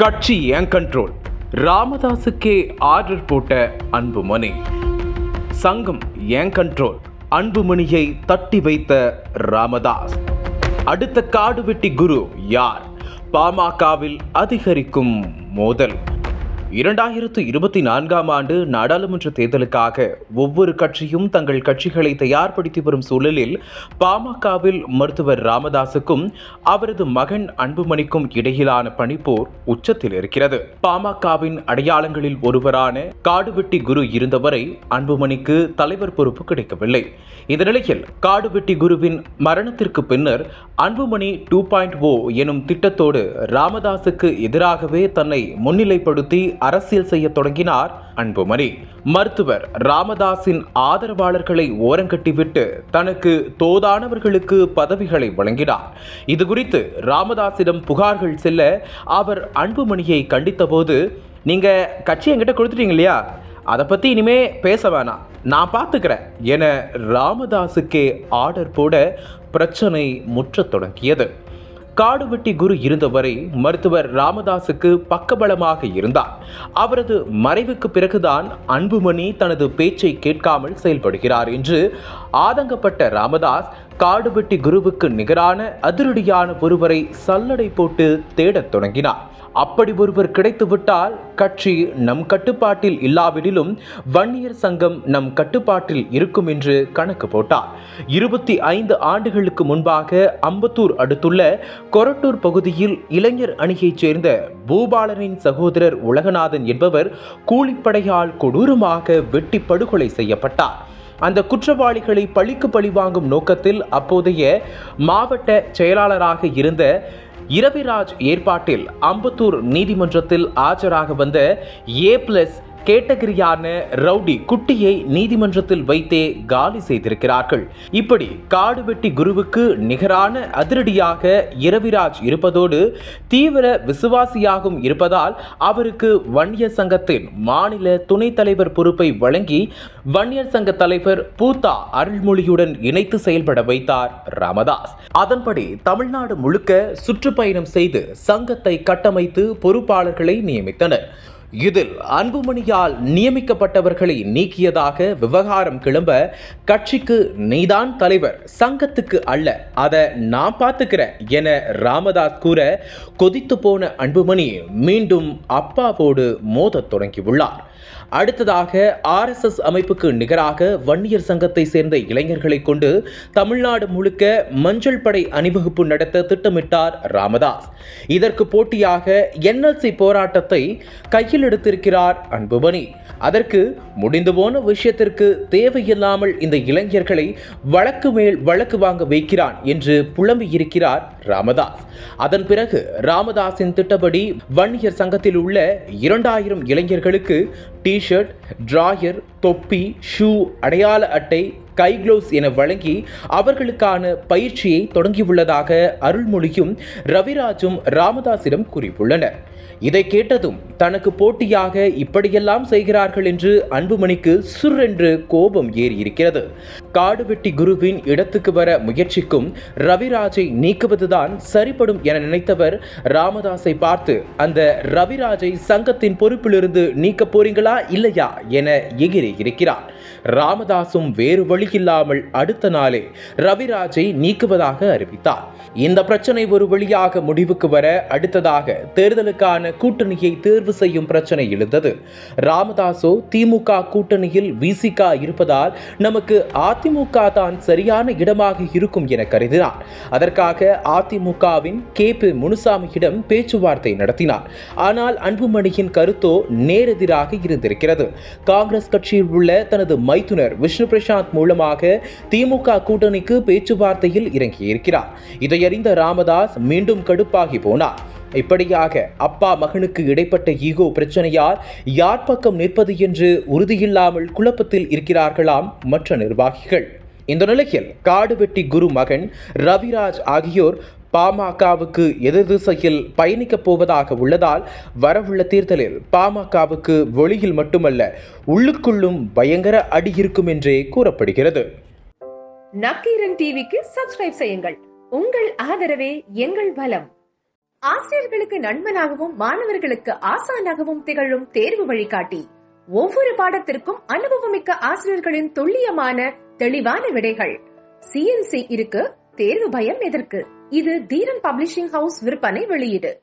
கட்சி ஏன் control? ராமதாசுக்கே order போட்ட அன்புமணி. சங்கம் ஏன் கண்ட்ரோல்? அன்புமணியை தட்டி வைத்த ராமதாஸ். அடுத்த காடு வெட்டி குரு யார்? பாமகவில் அதிகரிக்கும் மோதல். 2024 ஆண்டு நாடாளுமன்ற தேர்தலுக்காக ஒவ்வொரு கட்சியும் தங்கள் கட்சிகளை தயார்படுத்தி வரும் சூழலில் பாமகவில் மருத்துவர் ராமதாசுக்கும் அவரது மகன் அன்புமணிக்கும் இடையிலான பனிப்போர் உச்சத்தில் இருக்கிறது. பாமகவின் அடையாளங்களில் ஒருவரான காடுவெட்டி குரு இருந்தவரை அன்புமணிக்கு தலைவர் பொறுப்பு கிடைக்கவில்லை. இந்த நிலையில் காடுவெட்டி குருவின் மரணத்திற்கு பின்னர் அன்புமணி 2.0 எனும் திட்டத்தோடு ராமதாசுக்கு எதிராகவே தன்னை முன்னிலைப்படுத்தி அரசியல் செய்ய தொடங்கினார் அன்புமணி. மருத்துவர் ராமதாஸின் ஆதரவாளர்களை ஓரங்கட்டிவிட்டு தனக்கு தோதானவர்களுக்கு பதவிகளை வழங்கினார். இது குறித்து ராமதாஸிடம் புகார்கள் செல்ல அவர் அன்புமணியை கண்டித்தபோது, நீங்க கட்சி என்கிட்ட கொடுத்துட்டீங்க இல்லையா, அதை பற்றி இனிமே பேச வேணாம், நான் பார்த்துக்கிறேன் என ராமதாஸுக்கே ஆர்டர் போட பிரச்சனை முற்றத் தொடங்கியது. காடுவெட்டி குரு இருந்தவரை மருத்துவர் ராமதாசுக்கு பக்கபலமாக இருந்தார். அவரது மறைவுக்கு பிறகுதான் அன்புமணி தனது பேச்சை கேட்காமல் செயல்படுகிறார் என்று ஆதங்கப்பட்ட ராமதாஸ் காடுவெட்டி குருவுக்கு நிகரான அதிரடியான ஒருவரை சல்லடை போட்டு தேடத் தொடங்கினார். அப்படி ஒருவர் கிடைத்துவிட்டால் கட்சி நம் கட்டுப்பாட்டில் இல்லாவிடிலும் வன்னியர் சங்கம் நம் கட்டுப்பாட்டில் இருக்கும் என்று கணக்கு போட்டார். 25 ஆண்டுகளுக்கு முன்பாக அம்பத்தூர் அடுத்துள்ள கொரட்டூர் பகுதியில் இளைஞர் அணியைச் சேர்ந்த பூபாலனின் சகோதரர் உலகநாதன் என்பவர் கூலிப்படையால் கொடூரமாக வெட்டி படுகொலை செய்யப்பட்டார். அந்த குற்றவாளிகளை பழிக்கு பழி வாங்கும் நோக்கத்தில் அப்போதைய மாவட்ட செயலாளராக இருந்த இரவிராஜ் ஏற்பாட்டில் அம்பத்தூர் நீதிமன்றத்தில் ஆஜராக வந்த A+ கேட்டகிரியான ரவுடி குட்டியை நீதிமன்றத்தில் வைத்தே காலி செய்திருக்கிறார்கள். இப்படி காடுவெட்டி குருவுக்கு நிகரான அதிரடியாக இரவிராஜ் இருப்பதோடு தீவிர விசுவாசியாகவும் இருப்பதால் அவருக்கு வன்னியர் சங்கத்தின் மாநில துணைத் தலைவர் பொறுப்பை வழங்கி வன்னியர் சங்க தலைவர் பூத்தா அருள்மொழியுடன் இணைத்து செயல்பட வைத்தார் ராமதாஸ். அதன்படி தமிழ்நாடு முழுக்க சுற்றுப்பயணம் செய்து சங்கத்தை கட்டமைத்து பொறுப்பாளர்களை நியமித்தனர். இதில் அன்புமணியால் நியமிக்கப்பட்டவர்களை நீக்கியதாக விவகாரம் கிளம்ப, கட்சிக்கு நீதான் தலைவர், சங்கத்துக்கு அல்ல, அதை நான் பார்த்துக்கிறேன் என ராமதாஸ் கூற கொதித்து போன அன்புமணி மீண்டும் அப்பாவோடு மோதத் தொடங்கியுள்ளார். அடுத்ததாக RSS அமைப்புக்கு நிகராக வன்னியர் சங்கத்தை சேர்ந்த இளைஞர்களை கொண்டு தமிழ்நாடு முழுக்க மஞ்சள் படை அணிவகுப்பு நடத்த திட்டமிட்டார் ராமதாஸ். இதற்கு போட்டியாக NLC போராட்டத்தை கையில் எடுத்திருக்கிறார் அன்புமணி. அதற்கு முடிந்து போன விஷயத்திற்கு தேவையில்லாமல் இந்த இளைஞர்களை வழக்கு மேல் வழக்கு வாங்க வைக்கிறான் என்று புலம்பி இருக்கிறார் ராமதாஸ். அதன் பிறகு ராமதாஸின் திட்டப்படி வன்னியர் சங்கத்தில் உள்ள 2000 இளைஞர்களுக்கு டி-ஷர்ட், டிராயர், தொப்பி, ஷூ, அடையாள அட்டை, கை க்ளவுஸ் என வழங்கி அவர்களுக்கான பயிற்சியை தொடங்கியுள்ளதாக அருள்மொழியும் ரவிராஜும் ராமதாஸிடம் கூறியுள்ளனர். இதை கேட்டதும் தனக்கு போட்டியாக இப்படியெல்லாம் செய்கிறார்கள் என்று அன்புமணிக்கு சுரென்று கோபம் ஏறி இருக்கிறது. காடுவெட்டி குருவின் இடத்துக்கு வர முயற்சிக்கும் ரவிராஜை நீக்குவதுதான் சரிபடும் என நினைத்தவர் ராமதாஸை பார்த்து, அந்த ரவிராஜை சங்கத்தின் பொறுப்பிலிருந்து நீக்க போறீங்களா இல்லையா என எகிரி இருக்கிறார். ராமதாசும் வேறு வழியில்லாமல் அடுத்த நாளே ரவிராஜை நீக்குவதாக அறிவித்தார். இந்த பிரச்சனை ஒரு வழியாக முடிவுக்கு வர அடுத்ததாக தேர்தலுக்கான கூட்டணியை தேர்வு செய்யும் பிரச்சனை எழுந்தது. ராமதாசோ திமுக கூட்டணியில் VCK இருப்பதால் நமக்கு அதிமுக தான் சரியான இடமாக இருக்கும் என கருதினார். அதற்காக அதிமுகவின் KP முனுசாமியிடம் பேச்சுவார்த்தை நடத்தினார். ஆனால் அன்புமணியின் கருத்தோ நேரெதிராக இருந்திருக்கிறது. காங்கிரஸ் கட்சியில் உள்ள தனது மைத்துனர் விஷ்ணு பிரசாந்த் மூலமாக திமுக கூட்டணிக்கு பேச்சுவார்த்தையில் இறங்கியிருக்கிறார். இதையறிந்த ராமதாஸ் மீண்டும் கடுப்பாகி போனார். இப்படியாக அப்பா மகனுக்கு இடைப்பட்ட ஈகோ பிரச்சனையால் யார் பக்கம் நிற்பது என்று உறுதியில்லாமல் குழப்பத்தில் இருக்கிறார்களாம் மற்ற நிர்வாகிகள். இந்த நிலையில் காடுவெட்டி குரு மகன் ரவிராஜ் ஆகியோர் பாமகவுக்கு எதிர் திசையில் பயணிக்கப் போவதாக உள்ளதால் வரவுள்ள தேர்தலில் பாமகவுக்கு வெளியில் மட்டுமல்ல உள்ளுக்குள்ளும் பயங்கர அடி இருக்கும் என்றே கூறப்படுகிறது. நக்கீரன் டிவிக்கு சப்ஸ்கிரைப் செய்யுங்கள். உங்கள் ஆதரவே எங்கள் பலம். ஆசிரியர்களுக்கு நண்பனாகவும் மாணவர்களுக்கு ஆசானாகவும் திகழும் தேர்வு வழிகாட்டி. ஒவ்வொரு பாடத்திற்கும் அனுபவமிக்க ஆசிரியர்களின் துல்லியமான தெளிவான விடைகள். CNC இருக்கு, தேர்வு பயம் எதற்கு? இது தீரன் பப்ளிஷிங் ஹவுஸ் விற்பனை வெளியீடு.